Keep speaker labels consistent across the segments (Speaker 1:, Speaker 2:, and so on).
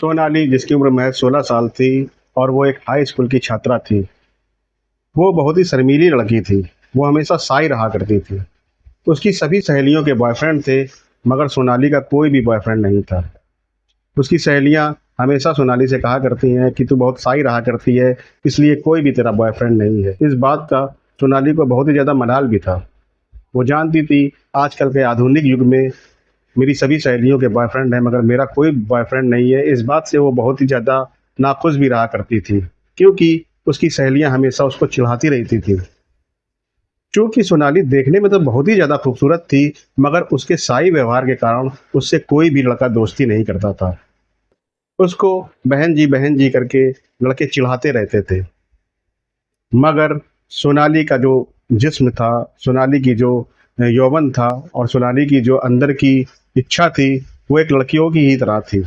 Speaker 1: सोनाली, जिसकी उम्र महज 16 साल थी और वो एक हाई स्कूल की छात्रा थी, वो बहुत ही शर्मीली लड़की थी। वो हमेशा शाय रहा करती थी। उसकी सभी सहेलियों के बॉयफ्रेंड थे, मगर सोनाली का कोई भी बॉयफ्रेंड नहीं था। उसकी सहेलियां हमेशा सोनाली से कहा करती हैं कि तू बहुत शाय रहा करती है, इसलिए कोई भी तेरा बॉयफ्रेंड नहीं है। इस बात का सोनाली को बहुत ही ज़्यादा मलाल भी था। वो जानती थी आजकल के आधुनिक युग में मेरी सभी सहेलियों के बॉयफ्रेंड हैं, मगर मेरा कोई बॉयफ्रेंड नहीं है। इस बात से वो बहुत ही ज़्यादा नाखुश भी रहा करती थी, क्योंकि उसकी सहेलियां हमेशा उसको चिढ़ाती रहती थी। क्योंकि सोनाली देखने में तो बहुत ही ज़्यादा खूबसूरत थी, मगर उसके शाही व्यवहार के कारण उससे कोई भी लड़का दोस्ती नहीं करता था। उसको बहन जी करके लड़के चिढ़ाते रहते थे। मगर सोनाली का जो जिस्म था, सोनाली की जो यौवन था और सोनाली की जो अंदर की इच्छा थी, वो एक लड़कियों की ही तरह थी।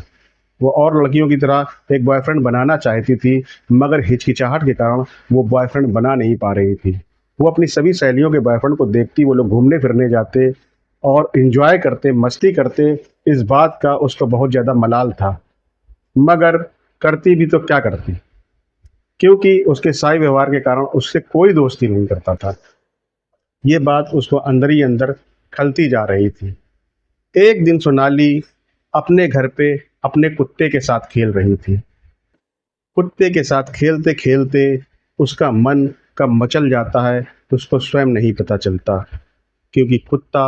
Speaker 1: वो और लड़कियों की तरह एक बॉयफ्रेंड बनाना चाहती थी, मगर हिचकिचाहट के कारण वो बॉयफ्रेंड बना नहीं पा रही थी। वो अपनी सभी सहेलियों के बॉयफ्रेंड को देखती, वो लोग घूमने फिरने जाते और एंजॉय करते, मस्ती करते। इस बात का उसको बहुत ज़्यादा मलाल था, मगर करती भी तो क्या करती, क्योंकि उसके शाही व्यवहार के कारण उससे कोई दोस्ती नहीं करता था। ये बात उसको अंदर ही अंदर खलती जा रही थी। एक दिन सोनाली अपने घर पे अपने कुत्ते के साथ खेल रही थी। कुत्ते के साथ खेलते खेलते उसका मन कब मचल जाता है उसको स्वयं नहीं पता चलता, क्योंकि कुत्ता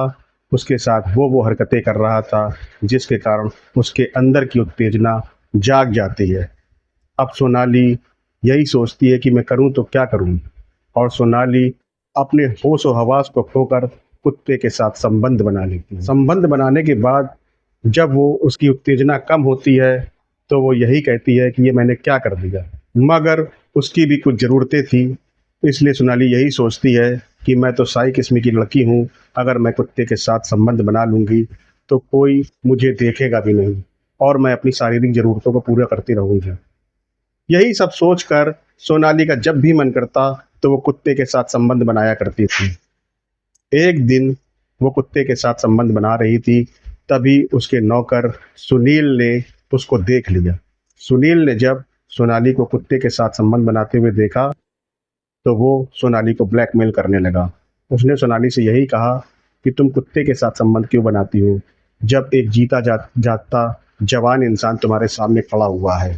Speaker 1: उसके साथ वो हरकतें कर रहा था जिसके कारण उसके अंदर की उत्तेजना जाग जाती है। अब सोनाली यही सोचती है कि मैं करूं तो क्या करूं, और सोनाली अपने होश और हवास को खोकर कुत्ते के साथ संबंध बना लेती है। संबंध बनाने के बाद जब वो उसकी उत्तेजना कम होती है, तो वो यही कहती है कि ये मैंने क्या कर दिया, मगर उसकी भी कुछ ज़रूरतें थी। इसलिए सोनाली यही सोचती है कि मैं तो साई किस्म की लड़की हूँ, अगर मैं कुत्ते के साथ संबंध बना लूँगी तो कोई मुझे देखेगा भी नहीं और मैं अपनी शारीरिक ज़रूरतों को पूरा करती रहूँगी। यही सब सोचकर सोनाली का जब भी मन करता तो वो कुत्ते के साथ संबंध बनाया करती थी। एक दिन वो कुत्ते के साथ संबंध बना रही थी, तभी उसके नौकर सुनील ने उसको देख लिया। सुनील ने जब सोनाली को कुत्ते के साथ संबंध बनाते हुए देखा, तो वो सोनाली को ब्लैकमेल करने लगा। उसने सोनाली से यही कहा कि तुम कुत्ते के साथ संबंध क्यों बनाती हो, जब एक जीता जागता जवान इंसान तुम्हारे सामने खड़ा हुआ है।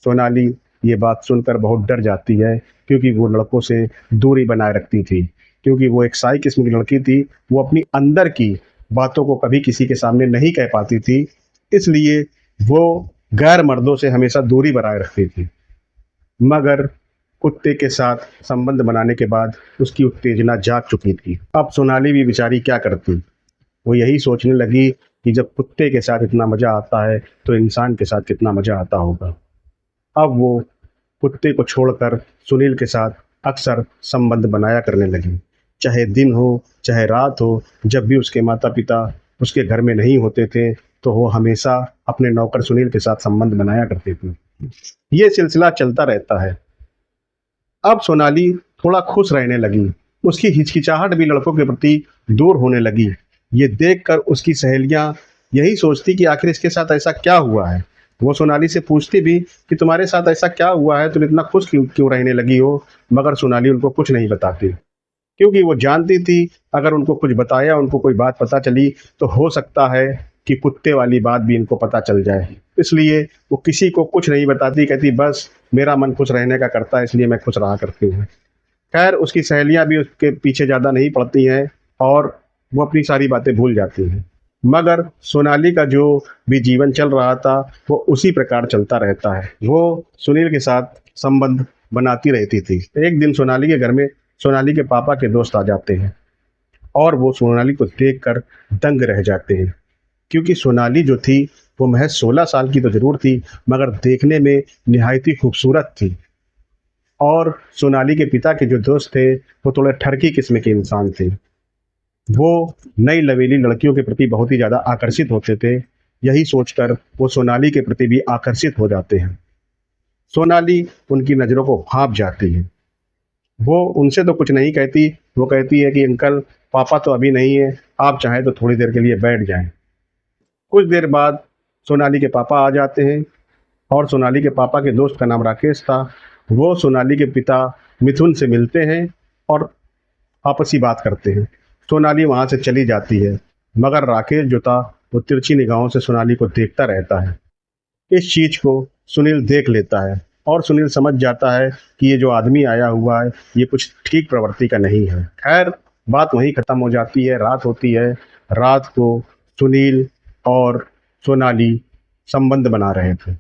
Speaker 1: सोनाली ये बात सुनकर बहुत डर जाती है, क्योंकि वो लड़कों से दूरी बनाए रखती थी। क्योंकि वो एक शाही किस्म की लड़की थी, वो अपनी अंदर की बातों को कभी किसी के सामने नहीं कह पाती थी, इसलिए वो गैर मर्दों से हमेशा दूरी बनाए रखती थी। मगर कुत्ते के साथ संबंध बनाने के बाद उसकी उत्तेजना जाग चुकी थी। अब सोनाली भी बेचारी क्या करती। वो यही सोचने लगी कि जब कुत्ते के साथ इतना मज़ा आता है तो इंसान के साथ कितना मज़ा आता होगा। अब वो कुत्ते को छोड़कर सुनील के साथ अक्सर संबंध बनाया करने लगी। चाहे दिन हो चाहे रात हो, जब भी उसके माता पिता उसके घर में नहीं होते थे, तो वो हमेशा अपने नौकर सुनील के साथ संबंध बनाया करते थे। ये सिलसिला चलता रहता है। अब सोनाली थोड़ा खुश रहने लगी। उसकी हिचकिचाहट भी लड़कों के प्रति दूर होने लगी। ये देखकर उसकी सहेलियां यही सोचती कि आखिर इसके साथ ऐसा क्या हुआ है। वो सोनाली से पूछती भी कि तुम्हारे साथ ऐसा क्या हुआ है, तुम इतना खुश क्यों क्यों रहने लगी हो, मगर सोनाली उनको कुछ नहीं बताती, क्योंकि वो जानती थी अगर उनको कुछ बताया, उनको कोई बात पता चली, तो हो सकता है कि कुत्ते वाली बात भी इनको पता चल जाए। इसलिए वो किसी को कुछ नहीं बताती, कहती बस मेरा मन खुश रहने का करता है, इसलिए मैं खुश रहा करती हूँ। खैर, उसकी सहेलियां भी उसके पीछे ज़्यादा नहीं पड़ती हैं और वो अपनी सारी बातें भूल जाती हैं। मगर सोनाली का जो भी जीवन चल रहा था वो उसी प्रकार चलता रहता है। वो सुनील के साथ संबंध बनाती रहती थी। एक दिन सोनाली के घर में सोनाली के पापा के दोस्त आ जाते हैं और वो सोनाली को देखकर दंग रह जाते हैं, क्योंकि सोनाली जो थी वो महज 16 साल की तो ज़रूर थी, मगर देखने में निहायत ही खूबसूरत थी। और सोनाली के पिता के जो दोस्त थे वो थोड़े ठरकी किस्म के इंसान थे। वो नई लवेली लड़कियों के प्रति बहुत ही ज़्यादा आकर्षित होते थे। यही सोचकर वो सोनाली के प्रति भी आकर्षित हो जाते हैं। सोनाली उनकी नज़रों को भांप जाती है। वो उनसे तो कुछ नहीं कहती, वो कहती है कि अंकल, पापा तो अभी नहीं है, आप चाहें तो थोड़ी देर के लिए बैठ जाएं। कुछ देर बाद सोनाली के पापा आ जाते हैं और सोनाली के पापा के दोस्त का नाम राकेश था। वो सोनाली के पिता मिथुन से मिलते हैं और आपसी बात करते हैं। सोनाली वहाँ से चली जाती है, मगर राकेश जो था वो तिरछी निगाहों से सोनाली को देखता रहता है। इस चीज को सुनील देख लेता है और सुनील समझ जाता है कि ये जो आदमी आया हुआ है ये कुछ ठीक प्रवृत्ति का नहीं है। खैर, बात वहीं खत्म हो जाती है। रात होती है। रात को सुनील और सोनाली संबंध बना रहे थे।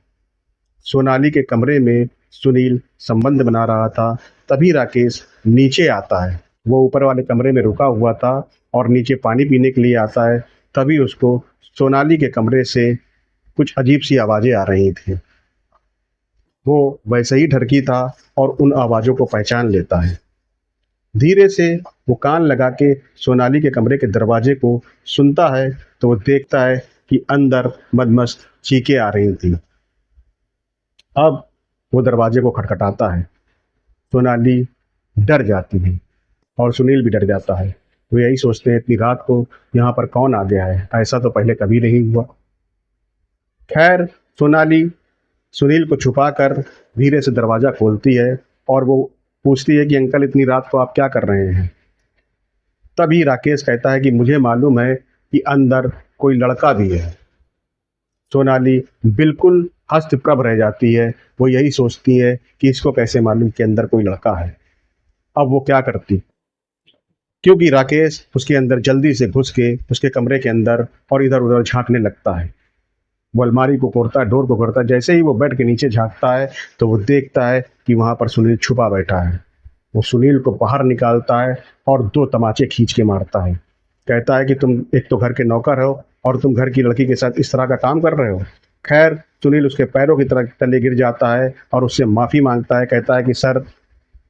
Speaker 1: सोनाली के कमरे में सुनील संबंध बना रहा था, तभी राकेश नीचे आता है। वो ऊपर वाले कमरे में रुका हुआ था और नीचे पानी पीने के लिए आता है। तभी उसको सोनाली के कमरे से कुछ अजीब सी आवाज़ें आ रही थी। वो वैसे ही ढरकी था और उन आवाज़ों को पहचान लेता है। धीरे से वो कान लगा के सोनाली के कमरे के दरवाजे को सुनता है तो वो देखता है कि अंदर मदमस्त चीखें आ रही थी। अब वो दरवाजे को खटखटाता है। सोनाली डर जाती है और सुनील भी डर जाता है। वो यही सोचते हैं इतनी रात को यहाँ पर कौन आ गया है, ऐसा तो पहले कभी नहीं हुआ। खैर, सोनाली सुनील को छुपाकर धीरे से दरवाज़ा खोलती है और वो पूछती है कि अंकल इतनी रात को आप क्या कर रहे हैं। तभी राकेश कहता है कि मुझे मालूम है कि अंदर कोई लड़का भी है। सोनाली बिल्कुल हस्तप्रभ रह जाती है। वो यही सोचती है कि इसको कैसे मालूम कि अंदर कोई लड़का है। अब वो क्या करती, क्योंकि राकेश उसके अंदर जल्दी से घुस के उसके कमरे के अंदर और इधर उधर झांकने लगता है। वो अलमारी को खोलता है, डोर को खोलता है। जैसे ही वो बेड के नीचे झांकता है तो वो देखता है कि वहाँ पर सुनील छुपा बैठा है। वो सुनील को बाहर निकालता है और 2 तमाचे खींच के मारता है। कहता है कि तुम एक तो घर के नौकर हो और तुम घर की लड़की के साथ इस तरह का काम कर रहे हो। खैर, सुनील उसके पैरों की तरह तले गिर जाता है और उससे माफ़ी मांगता है। कहता है कि सर,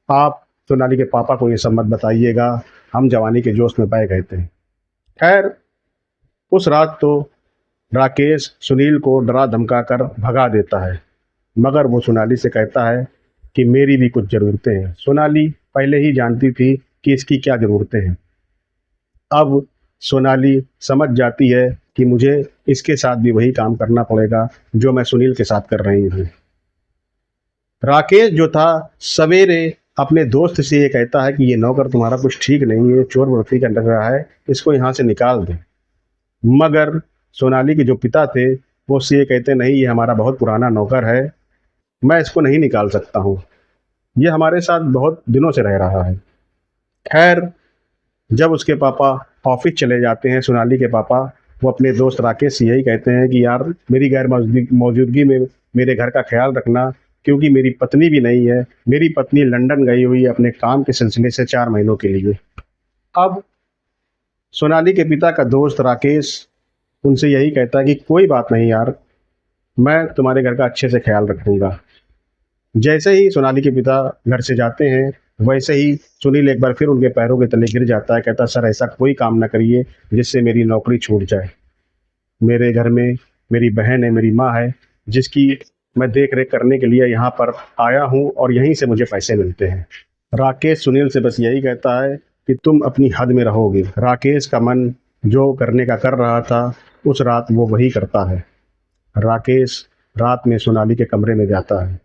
Speaker 1: आप सोनाली के पापा को ये सब मत बताइएगा, हम जवानी के जोश में बह गए थे। खैर, उस रात तो राकेश सुनील को डरा धमका कर भगा देता है, मगर वो सोनाली से कहता है कि मेरी भी कुछ ज़रूरतें हैं। सोनाली पहले ही जानती थी कि इसकी क्या ज़रूरतें हैं। अब सोनाली समझ जाती है कि मुझे इसके साथ भी वही काम करना पड़ेगा जो मैं सुनील के साथ कर रही हूँ। राकेश जो था सवेरे अपने दोस्त से ये कहता है कि ये नौकर तुम्हारा कुछ ठीक नहीं है, चोर वृत्ति का लग रहा है, इसको यहाँ से निकाल दे। मगर सोनाली के जो पिता थे वो उससे ये कहते नहीं, ये हमारा बहुत पुराना नौकर है, मैं इसको नहीं निकाल सकता हूँ, ये हमारे साथ बहुत दिनों से रह रहा है। खैर, जब उसके पापा ऑफिस चले जाते हैं, सोनाली के पापा, वो अपने दोस्त राकेश से यही कहते हैं कि यार मेरी गैर मौजूदगी में मेरे घर का ख्याल रखना, क्योंकि मेरी पत्नी भी नहीं है। मेरी पत्नी लंदन गई हुई है अपने काम के सिलसिले से 4 महीनों के लिए। अब सोनाली के पिता का दोस्त राकेश उनसे यही कहता है कि कोई बात नहीं यार, मैं तुम्हारे घर का अच्छे से ख्याल रखूँगा। जैसे ही सोनाली के पिता घर से जाते हैं, वैसे ही सुनील एक बार फिर उनके पैरों के तले गिर जाता है। कहता सर, ऐसा कोई काम ना करिए जिससे मेरी नौकरी छूट जाए। मेरे घर में मेरी बहन है, मेरी माँ है, जिसकी मैं देख रेख करने के लिए यहाँ पर आया हूँ और यहीं से मुझे पैसे मिलते हैं। राकेश सुनील से बस यही कहता है कि तुम अपनी हद में रहोगे। राकेश का मन जो करने का कर रहा था, उस रात वो वही करता है। राकेश रात में सोनाली के कमरे में जाता है।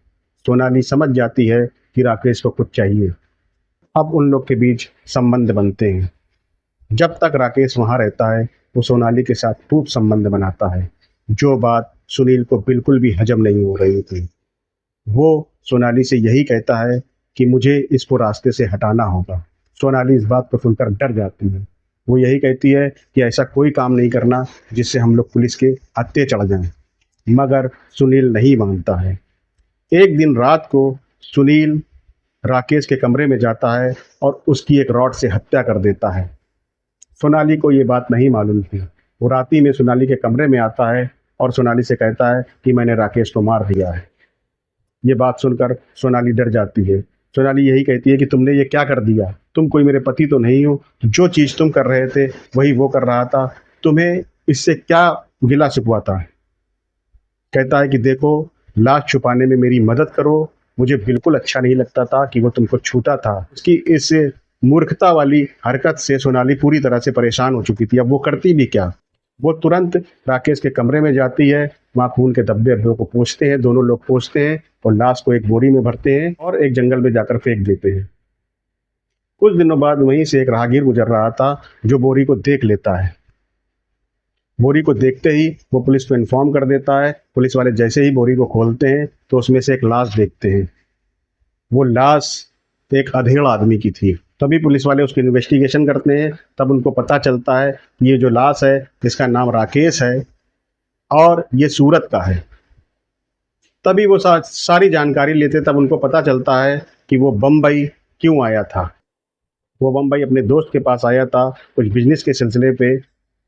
Speaker 1: सोनाली समझ जाती है कि राकेश को कुछ चाहिए। अब उन लोग के बीच संबंध बनते हैं। जब तक राकेश वहाँ रहता है वो सोनाली के साथ खूब संबंध बनाता है, जो बात सुनील को बिल्कुल भी हजम नहीं हो रही थी। वो सोनाली से यही कहता है कि मुझे इसको रास्ते से हटाना होगा। सोनाली इस बात को सुनकर डर जाती है। वो यही कहती है कि ऐसा कोई काम नहीं करना जिससे हम लोग पुलिस के हत्थे चढ़ जाएं, मगर सुनील नहीं मानता है। एक दिन रात को सुनील राकेश के कमरे में जाता है और उसकी एक रॉड से हत्या कर देता है। सोनाली को ये बात नहीं मालूम थी। वो राती में सोनाली के कमरे में आता है और सोनाली से कहता है कि मैंने राकेश को मार दिया है। ये बात सुनकर सोनाली डर जाती है। सोनाली यही कहती है कि तुमने ये क्या कर दिया, तुम कोई मेरे पति तो नहीं हो, जो चीज़ तुम कर रहे थे वही वो कर रहा था, तुम्हें इससे क्या गिला शिकवा था। कहता है कि देखो, लाश छुपाने में मेरी मदद करो, मुझे बिल्कुल अच्छा नहीं लगता था कि वो तुमको छूता था। उसकी इस मूर्खता वाली हरकत से सोनाली पूरी तरह से परेशान हो चुकी थी। अब वो करती भी क्या। वो तुरंत राकेश के कमरे में जाती है। वहाँ खून के धब्बे अब्बों को पोंछते हैं, दोनों लोग पोंछते हैं और लाश को एक बोरी में भरते हैं और एक जंगल में जाकर फेंक देते हैं। कुछ दिनों बाद वहीं से एक राहगीर गुजर रहा था जो बोरी को देख लेता है। बोरी को देखते ही वो पुलिस को इन्फॉर्म कर देता है। पुलिस वाले जैसे ही बोरी को खोलते हैं तो उसमें से एक लाश देखते हैं। वो लाश एक अधेड़ आदमी की थी। तभी पुलिस वाले उसकी इन्वेस्टिगेशन करते हैं। तब उनको पता चलता है ये जो लाश है इसका नाम राकेश है और ये सूरत का है। तभी वो सारी जानकारी लेते, तब उनको पता चलता है कि वो बम्बई क्यों आया था। वो बम्बई अपने दोस्त के पास आया था कुछ बिजनेस के सिलसिले पे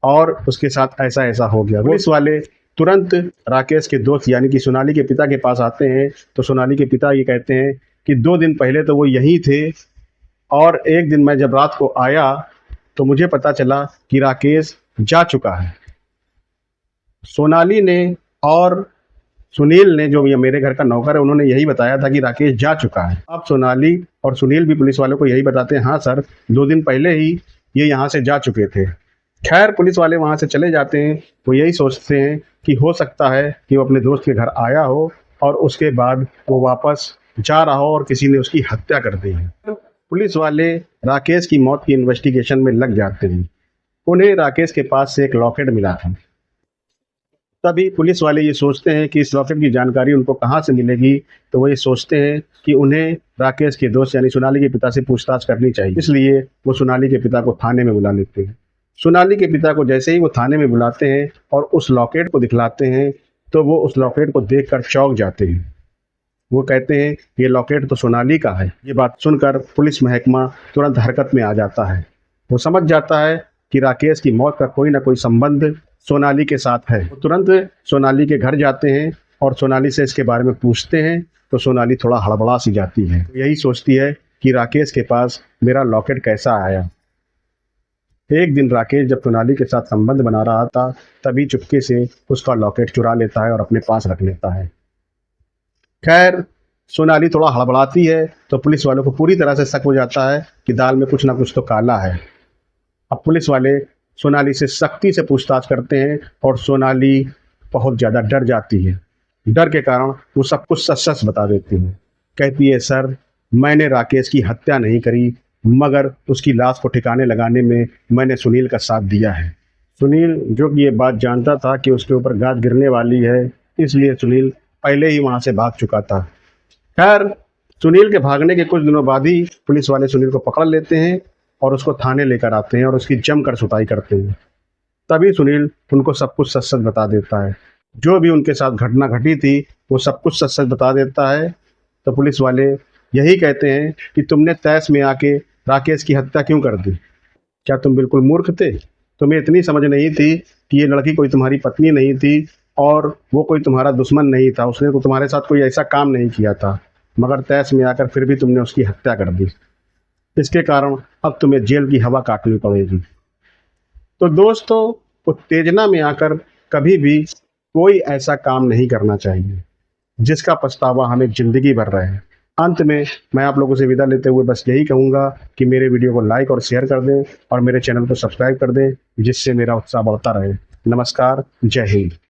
Speaker 1: और उसके साथ ऐसा ऐसा हो गया। पुलिस वाले तुरंत राकेश के दोस्त यानी कि सोनाली के पिता के पास आते हैं। तो सोनाली के पिता ये कहते हैं कि 2 दिन पहले तो वो यहीं थे और एक दिन मैं जब रात को आया तो मुझे पता चला कि राकेश जा चुका है। सोनाली ने और सुनील ने, जो ये मेरे घर का नौकर है, उन्होंने यही बताया था कि राकेश जा चुका है। अब सोनाली और सुनील भी पुलिस वालों को यही बताते हैं, हाँ सर 2 दिन पहले ही ये यहाँ से जा चुके थे। खैर पुलिस वाले वहाँ से चले जाते हैं। वो यही सोचते हैं कि हो सकता है कि वो अपने दोस्त के घर आया हो और उसके बाद वो वापस जा रहा हो और किसी ने उसकी हत्या कर दी है। पुलिस वाले राकेश की मौत की इन्वेस्टिगेशन में लग जाते हैं। उन्हें राकेश के पास से एक लॉकेट मिला था। तभी पुलिस वाले ये सोचते हैं कि इस लॉकेट की जानकारी उनको कहाँ से मिलेगी। तो वो ये सोचते हैं कि उन्हें राकेश के दोस्त यानी सोनाली के पिता से पूछताछ करनी चाहिए। इसलिए वो सोनाली के पिता को थाने में बुला लेते हैं। सोनाली के पिता को जैसे ही वो थाने में बुलाते हैं और उस लॉकेट को दिखलाते हैं तो वो उस लॉकेट को देखकर चौंक जाते हैं। वो कहते हैं ये लॉकेट तो सोनाली का है। ये बात सुनकर पुलिस महकमा तुरंत हरकत में आ जाता है। वो समझ जाता है कि राकेश की मौत का कोई ना कोई संबंध सोनाली के साथ है। वो तुरंत सोनाली के घर जाते हैं और सोनाली से इसके बारे में पूछते हैं। तो सोनाली थोड़ा हड़बड़ा सी जाती है। यही सोचती है कि राकेश के पास मेरा लॉकेट कैसा आया। एक दिन राकेश जब सोनाली के साथ संबंध बना रहा था तभी चुपके से उसका लॉकेट चुरा लेता है और अपने पास रख लेता है। खैर सोनाली थोड़ा हड़बड़ाती है तो पुलिस वालों को पूरी तरह से शक हो जाता है कि दाल में कुछ ना कुछ तो काला है। अब पुलिस वाले सोनाली से सख्ती से पूछताछ करते हैं और सोनाली बहुत ज़्यादा डर जाती है। डर के कारण वो सब कुछ सच सच बता देती है। कहती है सर मैंने राकेश की हत्या नहीं करी, मगर उसकी लाश को ठिकाने लगाने में मैंने सुनील का साथ दिया है। सुनील जो कि ये बात जानता था कि उसके ऊपर गाज गिरने वाली है, इसलिए सुनील पहले ही वहाँ से भाग चुका था। खैर सुनील के भागने के कुछ दिनों बाद ही पुलिस वाले सुनील को पकड़ लेते हैं और उसको थाने लेकर आते हैं और उसकी जमकर सुताई करते हैं। तभी सुनील उनको सब कुछ सच सच बता देता है। जो भी उनके साथ घटना घटी थी वो सब कुछ सच सच बता देता है। तो पुलिस वाले यही कहते हैं कि तुमने तैश में आके राकेश की हत्या क्यों कर दी? क्या तुम बिल्कुल मूर्ख थे? तुम्हें इतनी समझ नहीं थी कि ये लड़की कोई तुम्हारी पत्नी नहीं थी और वो कोई तुम्हारा दुश्मन नहीं था, उसने तो तुम्हारे साथ कोई ऐसा काम नहीं किया था, मगर तैश में आकर फिर भी तुमने उसकी हत्या कर दी। इसके कारण अब तुम्हें जेल की हवा काटनी पड़ेगी। तो दोस्तों उत्तेजना में आकर कभी भी कोई ऐसा काम नहीं करना चाहिए जिसका पछतावा हमें जिंदगी भर रहे। अंत में मैं आप लोगों से विदा लेते हुए बस यही कहूँगा कि मेरे वीडियो को लाइक और शेयर कर दें और मेरे चैनल को सब्सक्राइब कर दें, जिससे मेरा उत्साह बढ़ता रहे। नमस्कार, जय हिंद।